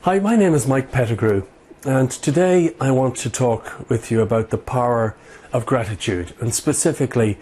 Hi, my name is Mike Pettigrew, and today I want to talk with you about the power of gratitude, and specifically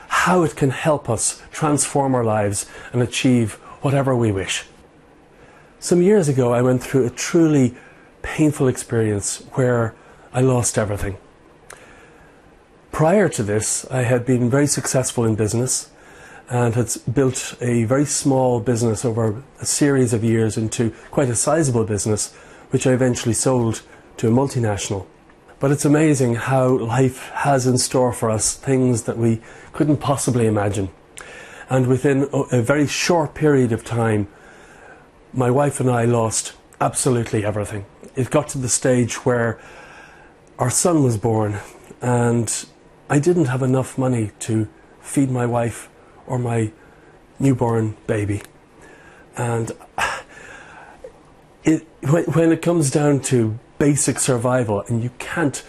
how it can help us transform our lives and achieve whatever we wish. Some years ago I went through a truly painful experience where I lost everything. Prior to this, I had been very successful in business and had built a very small business over a series of years into quite a sizable business, which I eventually sold to a multinational. But it's amazing how life has in store for us things that we couldn't possibly imagine. And within a very short period of time, my wife and I lost absolutely everything. It got to the stage where our son was born and I didn't have enough money to feed my wife or my newborn baby. And when it comes down to basic survival and you can't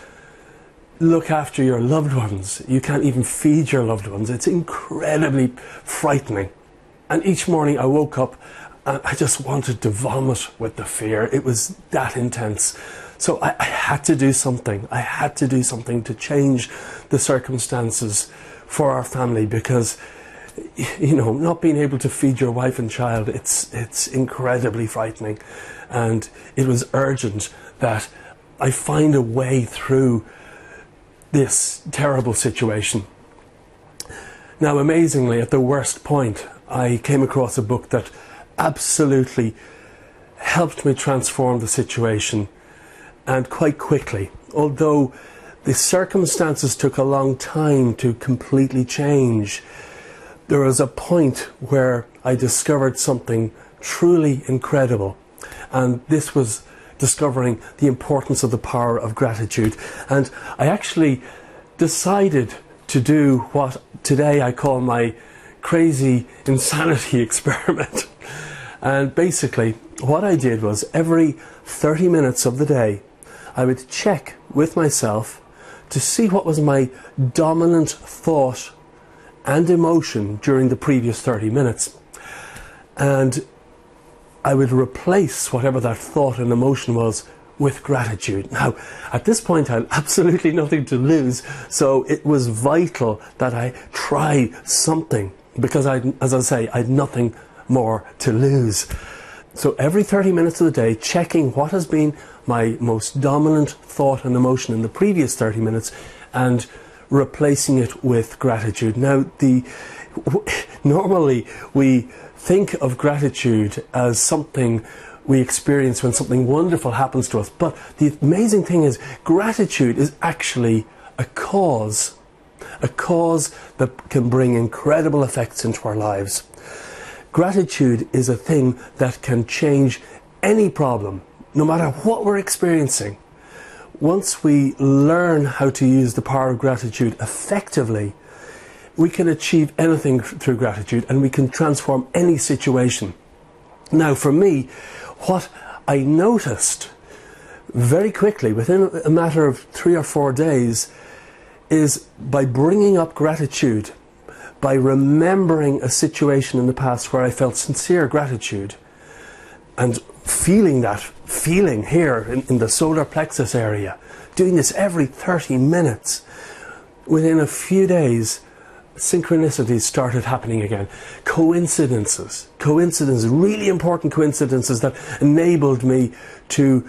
look after your loved ones, you can't even feed your loved ones, it's incredibly frightening. And each morning I woke up and I just wanted to vomit with the fear. It was that intense. So I had to do something. I had to do something to change the circumstances for our family, because you know, not being able to feed your wife and child, it's incredibly frightening. And it was urgent that I find a way through this terrible situation. Now, amazingly, at the worst point, I came across a book that absolutely helped me transform the situation, and quite quickly. Although the circumstances took a long time to completely change, there was a point where I discovered something truly incredible, and this was discovering the importance of the power of gratitude. And I actually decided to do what today I call my crazy insanity experiment. And basically what I did was every 30 minutes of the day I would check with myself to see what was my dominant thought and emotion during the previous 30 minutes. And I would replace whatever that thought and emotion was with gratitude. Now, at this point I had absolutely nothing to lose, so it was vital that I try something, because as I say, I had nothing more to lose. So every 30 minutes of the day, checking what has been my most dominant thought and emotion in the previous 30 minutes and replacing it with gratitude. Now, normally we think of gratitude as something we experience when something wonderful happens to us, but the amazing thing is gratitude is actually a cause that can bring incredible effects into our lives. Gratitude is a thing that can change any problem, no matter what we're experiencing. Once we learn how to use the power of gratitude effectively, we can achieve anything through gratitude, and we can transform any situation. Now, for me, what I noticed very quickly, within a matter of 3 or 4 days, is by bringing up gratitude, by remembering a situation in the past where I felt sincere gratitude, and feeling that feeling here in the solar plexus area, doing this every 30 minutes, within a few days, synchronicities started happening again. Coincidences, really important coincidences that enabled me to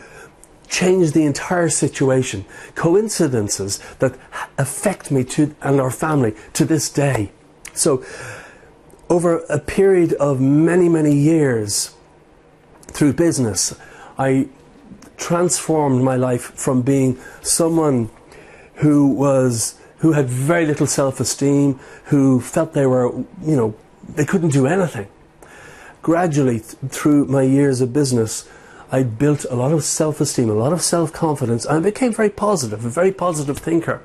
change the entire situation. Coincidences that affect me and our family to this day. So, over a period of many, many years through business, I transformed my life from being someone who had very little self-esteem, who felt they couldn't do anything. Gradually, through my years of business, I built a lot of self-esteem, a lot of self-confidence, and I became very positive, a very positive thinker.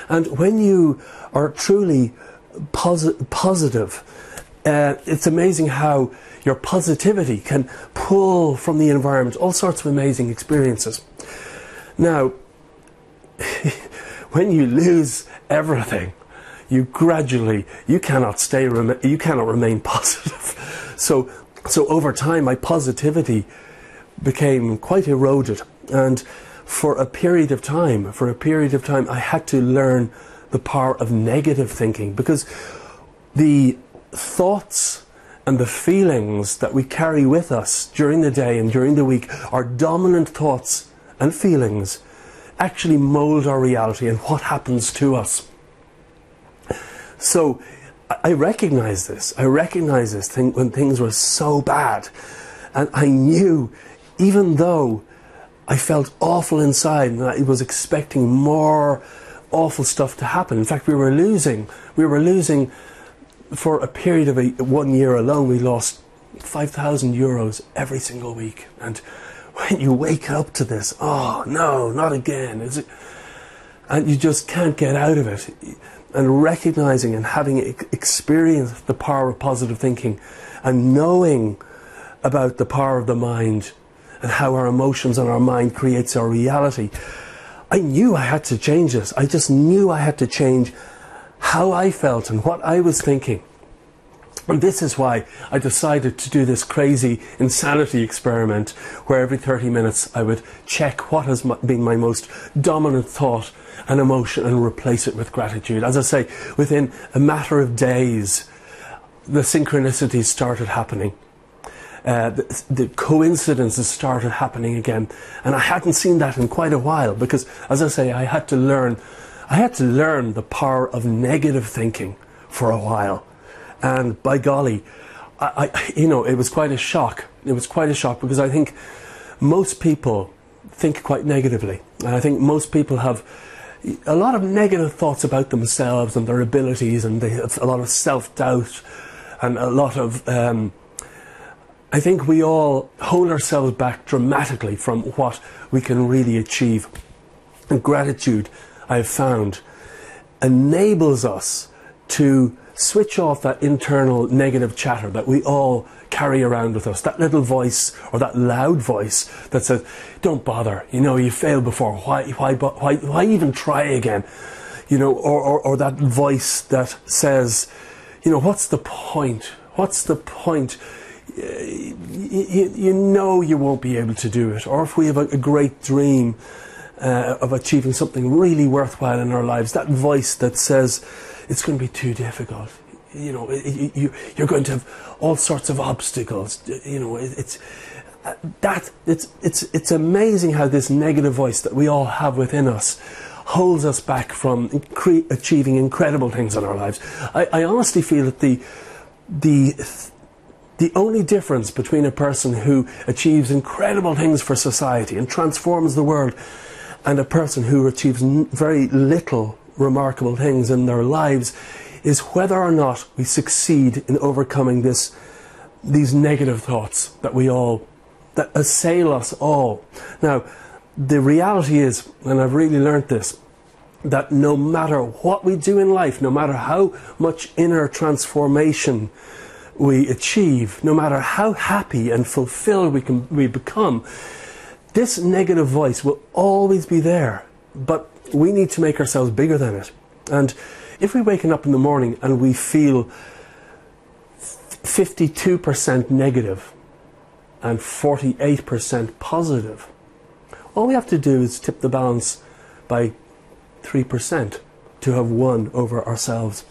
And when you are truly positive, it's amazing how your positivity can pull from the environment all sorts of amazing experiences. Now, when you lose everything, you cannot remain positive. So over time, my positivity became quite eroded, and for a period of time, I had to learn the power of negative thinking, because the thoughts and the feelings that we carry with us during the day and during the week, our dominant thoughts and feelings, actually mold our reality and what happens to us. So I recognize this. I recognize this thing when things were so bad. And I knew, even though I felt awful inside and I was expecting more awful stuff to happen. In fact, we were losing for a period of 1 year alone. We lost €5,000 every single week. And when you wake up to this, oh no, not again, is it? And you just can't get out of it. And recognizing and having experienced the power of positive thinking and knowing about the power of the mind and how our emotions and our mind creates our reality, I knew I had to change this. I just knew I had to change how I felt and what I was thinking. And this is why I decided to do this crazy insanity experiment where every 30 minutes I would check what has been my most dominant thought and emotion and replace it with gratitude. As I say, within a matter of days, the synchronicities started happening. The coincidences started happening again. And I hadn't seen that in quite a while because, as I say, I had to learn the power of negative thinking for a while. And by golly, it was quite a shock. It was quite a shock because I think most people think quite negatively. And I think most people have a lot of negative thoughts about themselves and their abilities, and they have a lot of self-doubt and a lot of... I think we all hold ourselves back dramatically from what we can really achieve. And gratitude, I have found, enables us to switch off that internal negative chatter that we all carry around with us, that little voice or that loud voice that says, don't bother, you failed before, why even try again? Or that voice that says, what's the point? What's the point? You won't be able to do it. Or if we have a great dream of achieving something really worthwhile in our lives, that voice that says it's going to be too difficult, you're going to have all sorts of obstacles, it's amazing how this negative voice that we all have within us holds us back from achieving incredible things in our lives. I honestly feel that the only difference between a person who achieves incredible things for society and transforms the world and a person who achieves very little remarkable things in their lives is whether or not we succeed in overcoming these negative thoughts that assail us all. Now, the reality is, and I've really learnt this, that no matter what we do in life, no matter how much inner transformation we achieve, no matter how happy and fulfilled we become, this negative voice will always be there. But we need to make ourselves bigger than it. And if we're waking up in the morning and we feel 52% negative and 48% positive, all we have to do is tip the balance by 3% to have won over ourselves.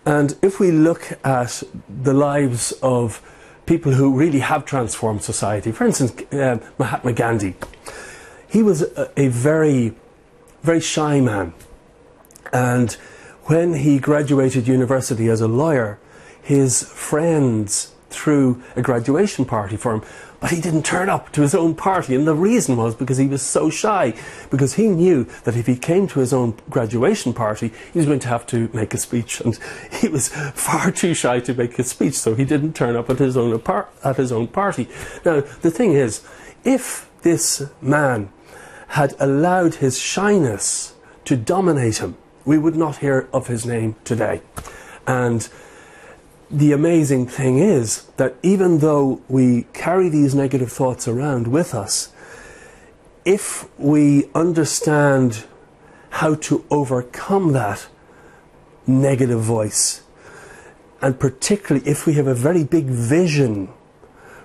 And if we look at the lives of people who really have transformed society, for instance, Mahatma Gandhi, he was a very, very shy man. And when he graduated university as a lawyer, his friends threw a graduation party for him, but he didn't turn up to his own party. And the reason was because he was so shy, because he knew that if he came to his own graduation party, he was going to have to make a speech. And he was far too shy to make a speech, so he didn't turn up at his own party. Now, the thing is, if this man had allowed his shyness to dominate him, we would not hear of his name today. And the amazing thing is that even though we carry these negative thoughts around with us, if we understand how to overcome that negative voice, and particularly if we have a very big vision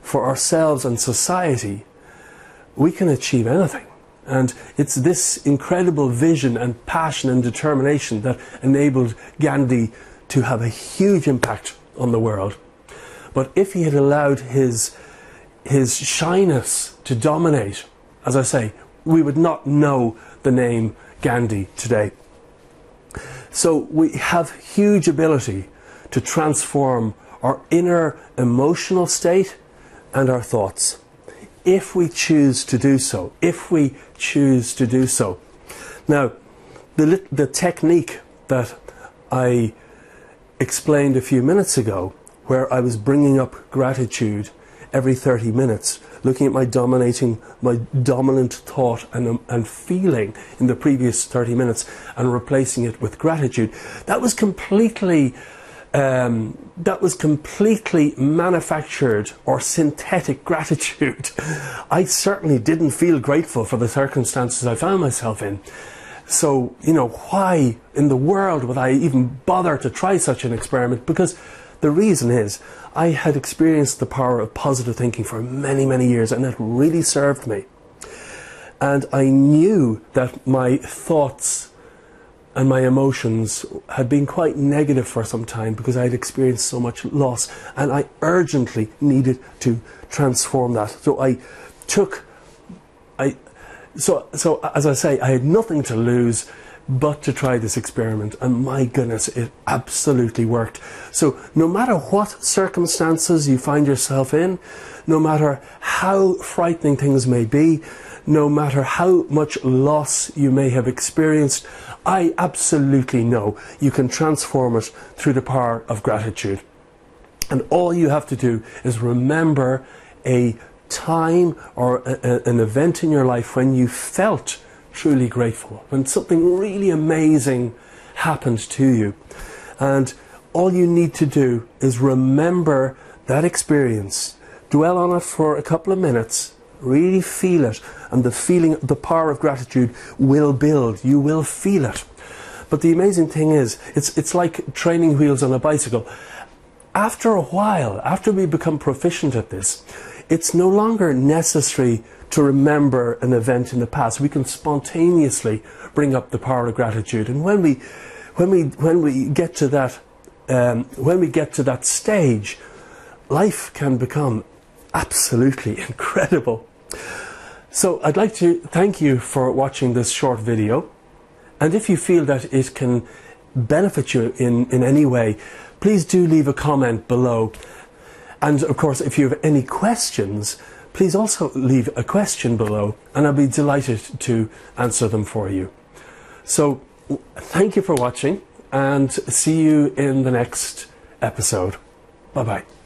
for ourselves and society, we can achieve anything. And it's this incredible vision and passion and determination that enabled Gandhi to have a huge impact on the world. But if he had allowed his shyness to dominate, as I say, we would not know the name Gandhi today. So we have huge ability to transform our inner emotional state and our thoughts, if we choose to do so. If we choose to do so. Now, the technique that I explained a few minutes ago, where I was bringing up gratitude every 30 minutes, looking at my dominant thought and feeling in the previous 30 minutes and replacing it with gratitude, that was completely manufactured or synthetic gratitude. I certainly didn't feel grateful for the circumstances I found myself in. So, why in the world would I even bother to try such an experiment? Because the reason is, I had experienced the power of positive thinking for many, many years, and it really served me. And I knew that my thoughts and my emotions had been quite negative for some time because I had experienced so much loss, and I urgently needed to transform that. So as I say, I had nothing to lose but to try this experiment, and my goodness, it absolutely worked. So no matter what circumstances you find yourself in, no matter how frightening things may be, no matter how much loss you may have experienced, I absolutely know you can transform it through the power of gratitude. And all you have to do is remember a time or an event in your life when you felt truly grateful, when something really amazing happened to you. And all you need to do is remember that experience, dwell on it for a couple of minutes, really feel it, and the power of gratitude will build. You will feel it. But the amazing thing is, it's like training wheels on a bicycle. After a while, after we become proficient at this, it's no longer necessary to remember an event in the past. We can spontaneously bring up the power of gratitude. And when we get to that stage, life can become absolutely incredible. So I'd like to thank you for watching this short video. And if you feel that it can benefit you in any way, please do leave a comment below. And of course, if you have any questions, please also leave a question below, and I'll be delighted to answer them for you. So, thank you for watching, and see you in the next episode. Bye-bye.